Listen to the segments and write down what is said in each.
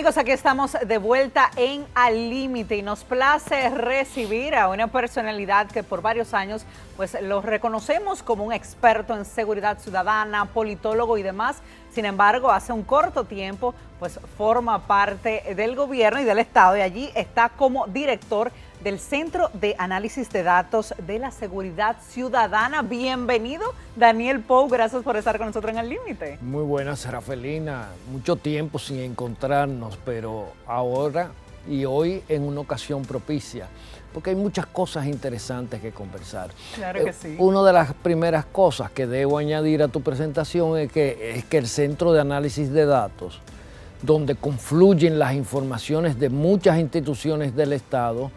Amigos, aquí estamos de vuelta en Al Límite y nos place recibir a una personalidad que por varios años pues lo reconocemos como un experto en seguridad ciudadana, politólogo y demás. Sin embargo, hace un corto tiempo pues forma parte del gobierno y del Estado y allí está como director del Centro de Análisis de Datos de la Seguridad Ciudadana. Bienvenido, Daniel Pou, gracias por estar con nosotros en Al Límite. Muy buenas, Rafelina. Mucho tiempo sin encontrarnos, pero ahora y hoy en una ocasión propicia, porque hay muchas cosas interesantes que conversar. Claro que sí. Una de las primeras cosas que debo añadir a tu presentación es que el Centro de Análisis de Datos, donde confluyen las informaciones de muchas instituciones del Estado,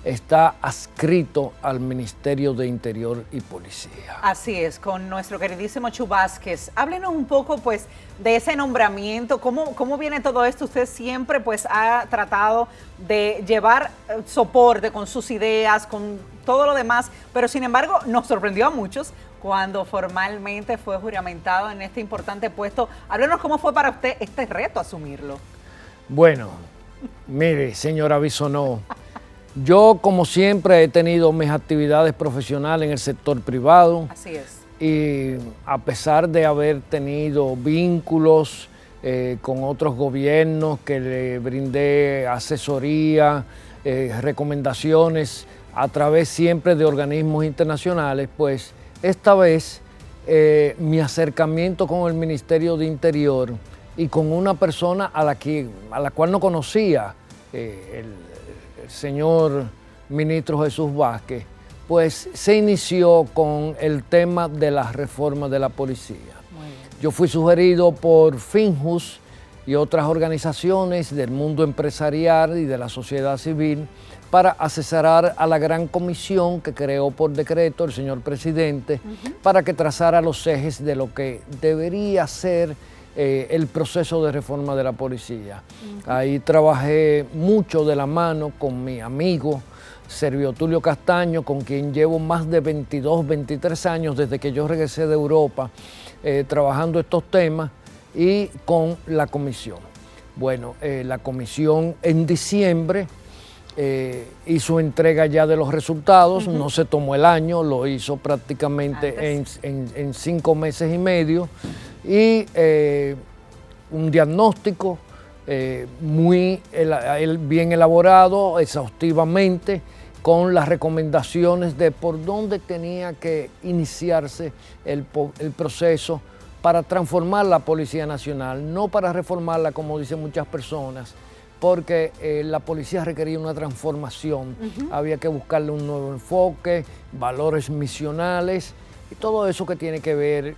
está adscrito al Ministerio de Interior y Policía. Así es, con nuestro queridísimo Chu Vázquez. Háblenos un poco pues de ese nombramiento, cómo viene todo esto. Usted siempre pues ha tratado de llevar soporte con sus ideas, con todo lo demás, pero sin embargo nos sorprendió a muchos cuando formalmente fue juramentado en este importante puesto. Háblenos cómo fue para usted este reto asumirlo. Bueno, mire, señora Bisonó, yo, como siempre, he tenido mis actividades profesionales en el sector privado. Así es. Y a pesar de haber tenido vínculos con otros gobiernos que le brindé asesoría, recomendaciones a través siempre de organismos internacionales, pues esta vez mi acercamiento con el Ministerio de Interior y con una persona a la cual no conocía, el señor ministro Jesús Vázquez, pues se inició con el tema de la reforma de la policía. Yo fui sugerido por Finjus y otras organizaciones del mundo empresarial y de la sociedad civil para asesorar a la gran comisión que creó por decreto el señor presidente para que trazara los ejes de lo que debería ser el proceso de reforma de la policía. Ahí trabajé mucho de la mano con mi amigo Servio Tulio Castaño, con quien llevo más de 22, 23 años desde que yo regresé de Europa trabajando estos temas, y con la comisión. Bueno, la comisión en diciembre hizo entrega ya de los resultados, no se tomó el año, lo hizo prácticamente en 5 meses y medio, y un diagnóstico muy bien elaborado, exhaustivamente, con las recomendaciones de por dónde tenía que iniciarse el proceso para transformar la Policía Nacional, no para reformarla como dicen muchas personas, porque la policía requería una transformación, había que buscarle un nuevo enfoque, valores misionales y todo eso que tiene que ver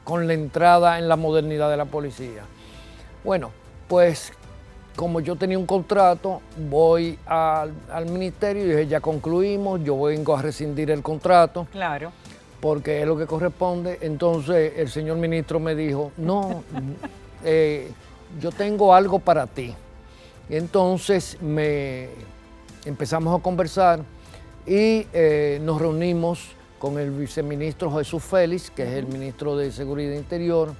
con la entrada en la modernidad de la policía. Bueno, pues como yo tenía un contrato, voy al ministerio y dije, ya concluimos, yo vengo a rescindir el contrato. Claro. Porque es lo que corresponde. Entonces el señor ministro me dijo, no, yo tengo algo para ti. Y entonces empezamos a conversar y nos reunimos con el viceministro Jesús Félix, que es el ministro de Seguridad Interior.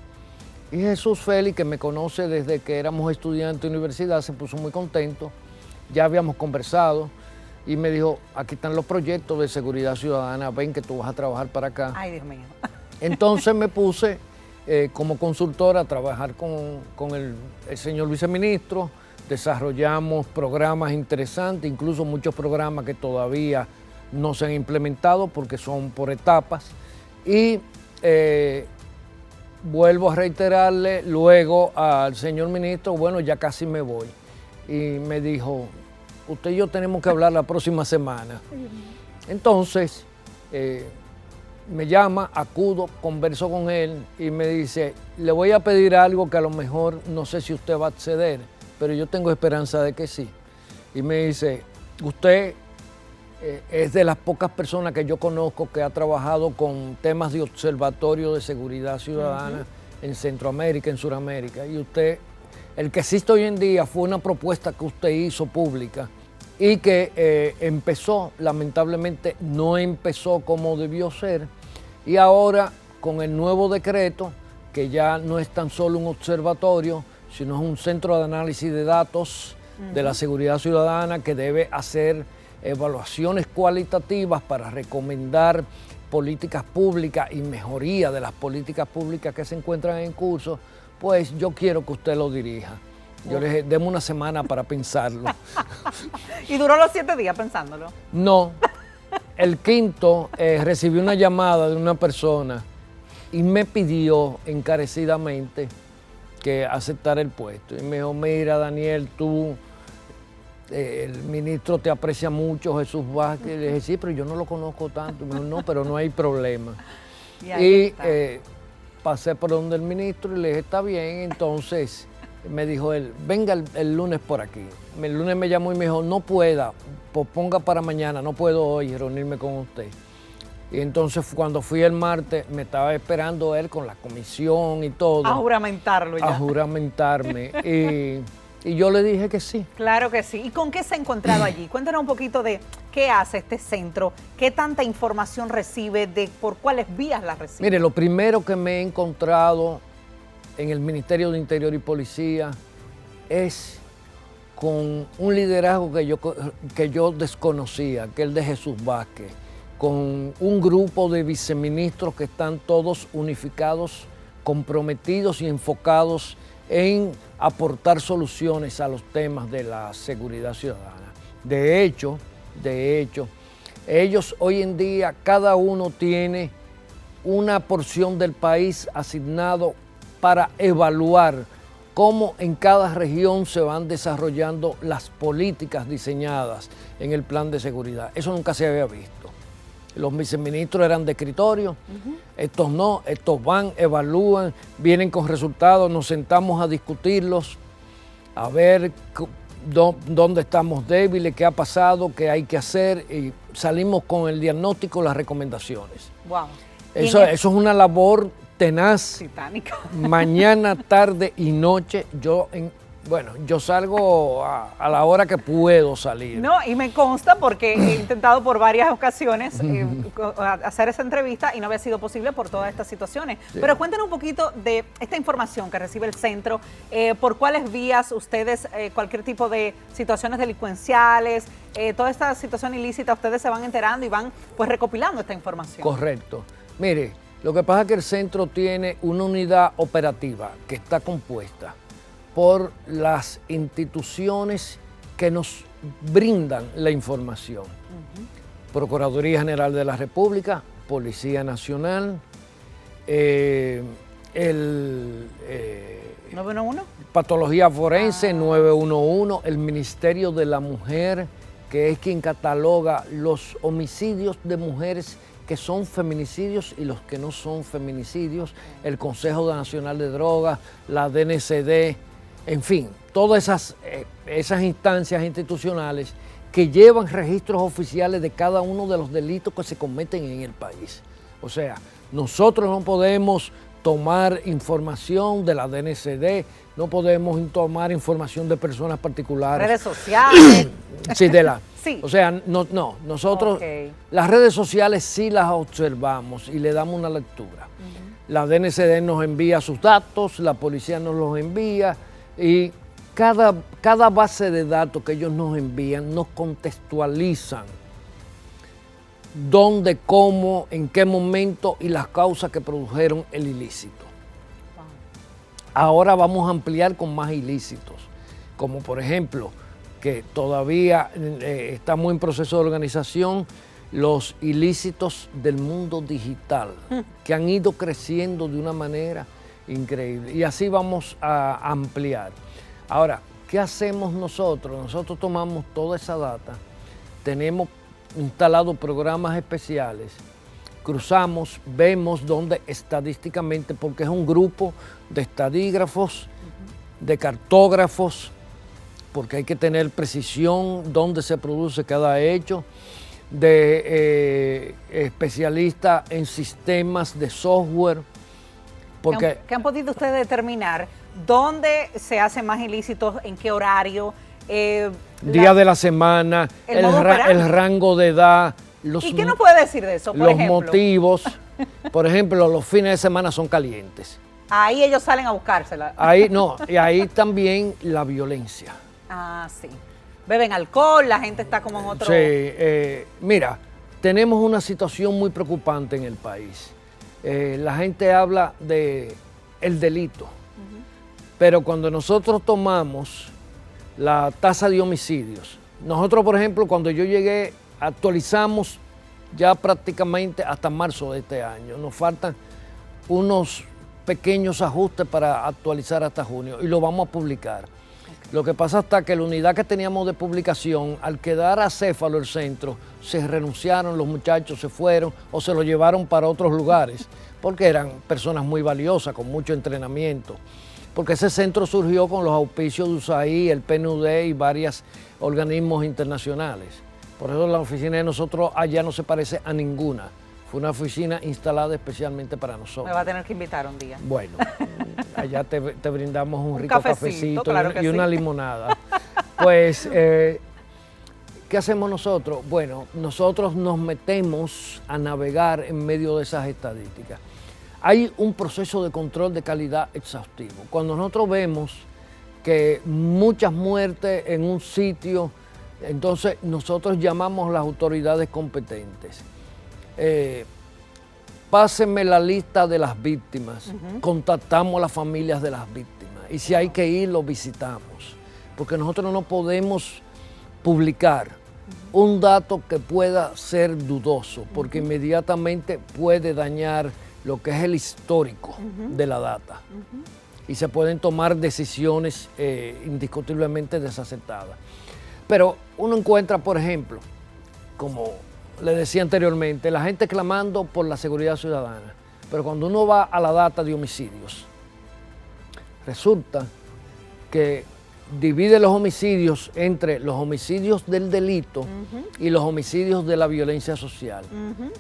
Y Jesús Félix, que me conoce desde que éramos estudiantes de universidad, se puso muy contento. Ya habíamos conversado y me dijo, aquí están los proyectos de seguridad ciudadana, ven que tú vas a trabajar para acá. Ay, Dios mío. Entonces me puse como consultor a trabajar con el señor viceministro. Desarrollamos programas interesantes, incluso muchos programas que todavía no se han implementado porque son por etapas. Y vuelvo a reiterarle luego al señor ministro, bueno, ya casi me voy. Y me dijo, usted y yo tenemos que hablar la próxima semana. Entonces, me llama, acudo, converso con él y me dice, le voy a pedir algo que a lo mejor no sé si usted va a acceder, pero yo tengo esperanza de que sí. Y me dice, usted es de las pocas personas que yo conozco que ha trabajado con temas de observatorio de seguridad ciudadana en Centroamérica, en Sudamérica. Y usted, el que existe hoy en día fue una propuesta que usted hizo pública y que empezó, lamentablemente no empezó como debió ser, y ahora con el nuevo decreto, que ya no es tan solo un observatorio, sino es un centro de análisis de datos de la seguridad ciudadana que debe hacer evaluaciones cualitativas para recomendar políticas públicas y mejoría de las políticas públicas que se encuentran en curso. Pues yo quiero que usted lo dirija. Yo le dije, deme una semana para pensarlo. ¿Y duró los 7 días pensándolo? No. El quinto, recibí una llamada de una persona y me pidió encarecidamente que aceptara el puesto. Y me dijo, mira, Daniel, el ministro te aprecia mucho, Jesús Vázquez. Y le dije, sí, pero yo no lo conozco tanto. Y me dijo, no, pero no hay problema. Y pasé por donde el ministro y le dije, está bien. Entonces me dijo él, venga el lunes por aquí. El lunes me llamó y me dijo, no pueda, ponga para mañana, no puedo hoy reunirme con usted. Y entonces cuando fui el martes, me estaba esperando él con la comisión y todo. A juramentarlo ya. A juramentarme. Y yo le dije que sí. Claro que sí. ¿Y con qué se ha encontrado allí? Cuéntanos un poquito de qué hace este centro, qué tanta información recibe, por cuáles vías la recibe. Mire, lo primero que me he encontrado en el Ministerio de Interior y Policía es con un liderazgo que yo desconocía, que es el de Jesús Vázquez, con un grupo de viceministros que están todos unificados, comprometidos y enfocados en aportar soluciones a los temas de la seguridad ciudadana. De hecho, ellos hoy en día, cada uno tiene una porción del país asignado para evaluar cómo en cada región se van desarrollando las políticas diseñadas en el plan de seguridad. Eso nunca se había visto. Los viceministros eran de escritorio, estos no, estos van, evalúan, vienen con resultados, nos sentamos a discutirlos, a ver dónde estamos débiles, qué ha pasado, qué hay que hacer, y salimos con el diagnóstico, las recomendaciones. Wow. Eso es una labor tenaz. Titánica. Mañana, tarde y noche, yo salgo a la hora que puedo salir. No, y me consta porque he intentado por varias ocasiones hacer esa entrevista y no había sido posible por todas estas situaciones. Sí. Pero cuéntenos un poquito de esta información que recibe el centro, por cuáles vías ustedes, cualquier tipo de situaciones delincuenciales, toda esta situación ilícita, ustedes se van enterando y van pues recopilando esta información. Correcto. Mire, lo que pasa es que el centro tiene una unidad operativa que está compuesta por las instituciones que nos brindan la información. Procuraduría General de la República, Policía Nacional, 911. Patología Forense, 911, el Ministerio de la Mujer, que es quien cataloga los homicidios de mujeres que son feminicidios y los que no son feminicidios, el Consejo Nacional de Drogas, la DNCD, en fin, todas esas instancias institucionales que llevan registros oficiales de cada uno de los delitos que se cometen en el país. O sea, nosotros no podemos tomar información de la DNCD, no podemos tomar información de personas particulares. Redes sociales. Sí, sí. O sea, nosotros las redes sociales sí las observamos y le damos una lectura. La DNCD nos envía sus datos, la policía nos los envía y cada base de datos que ellos nos envían nos contextualizan dónde, cómo, en qué momento y las causas que produjeron el ilícito. Ahora vamos a ampliar con más ilícitos, como por ejemplo, que todavía estamos en proceso de organización, los ilícitos del mundo digital, que han ido creciendo de una manera increíble. Y así vamos a ampliar. Ahora, ¿qué hacemos nosotros? Nosotros tomamos toda esa data, tenemos instalado programas especiales, cruzamos, vemos dónde estadísticamente, porque es un grupo de estadígrafos, de cartógrafos, porque hay que tener precisión dónde se produce cada hecho, de especialistas en sistemas de software. Porque ¿Qué han podido ustedes determinar dónde se hacen más ilícitos, en qué horario? Día de la semana, el rango de edad. ¿Y qué nos puede decir de eso, por los ejemplo? Motivos. Por ejemplo, los fines de semana son calientes. Ahí ellos salen a buscársela. Ahí no, y ahí también la violencia. Ah, sí. Beben alcohol, la gente está como en otro... Sí, mira, tenemos una situación muy preocupante en el país. La gente habla de el delito, pero cuando nosotros tomamos la tasa de homicidios, nosotros, por ejemplo, cuando yo llegué, actualizamos ya prácticamente hasta marzo de este año. Nos faltan unos pequeños ajustes para actualizar hasta junio y lo vamos a publicar. Lo que pasa está que la unidad que teníamos de publicación, al quedar acéfalo el centro, se renunciaron, los muchachos se fueron o se lo llevaron para otros lugares, porque eran personas muy valiosas, con mucho entrenamiento. Porque ese centro surgió con los auspicios de USAID, el PNUD y varios organismos internacionales. Por eso la oficina de nosotros allá no se parece a ninguna. Fue una oficina instalada especialmente para nosotros. Me va a tener que invitar un día. Bueno, allá te brindamos un rico cafecito, claro y una sí. limonada. Pues, ¿qué hacemos nosotros? Bueno, nosotros nos metemos a navegar en medio de esas estadísticas. Hay un proceso de control de calidad exhaustivo. Cuando nosotros vemos que muchas muertes en un sitio, entonces nosotros llamamos a las autoridades competentes. Pásenme la lista de las víctimas, contactamos a las familias de las víctimas y si hay que ir, los visitamos, porque nosotros no podemos publicar un dato que pueda ser dudoso, porque inmediatamente puede dañar lo que es el histórico de la data y se pueden tomar decisiones indiscutiblemente desacertadas. Pero uno encuentra, por ejemplo, como le decía anteriormente, la gente clamando por la seguridad ciudadana, pero cuando uno va a la data de homicidios, resulta que divide los homicidios entre los homicidios del delito y los homicidios de la violencia social.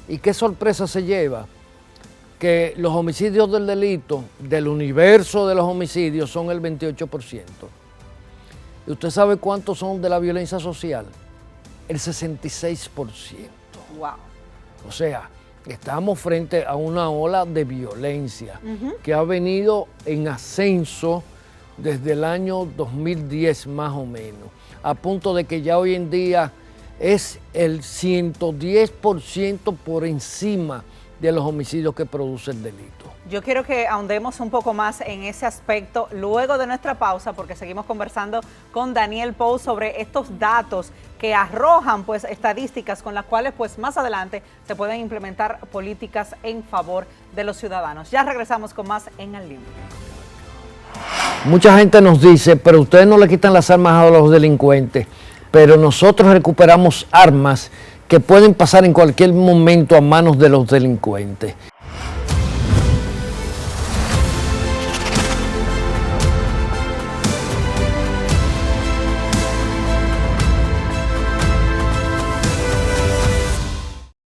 ¿Y qué sorpresa se lleva? Que los homicidios del delito, del universo de los homicidios, son el 28%. ¿Y usted sabe cuántos son de la violencia social? El 66%. Wow. O sea, estamos frente a una ola de violencia que ha venido en ascenso desde el año 2010 más o menos, a punto de que ya hoy en día es el 110% por encima de los homicidios que produce el delito. Yo quiero que ahondemos un poco más en ese aspecto luego de nuestra pausa, porque seguimos conversando con Daniel Pou sobre estos datos que arrojan pues estadísticas con las cuales pues más adelante se pueden implementar políticas en favor de los ciudadanos. Ya regresamos con más en Al Límite. Mucha gente nos dice, pero ustedes no le quitan las armas a los delincuentes, pero nosotros recuperamos armas que pueden pasar en cualquier momento a manos de los delincuentes.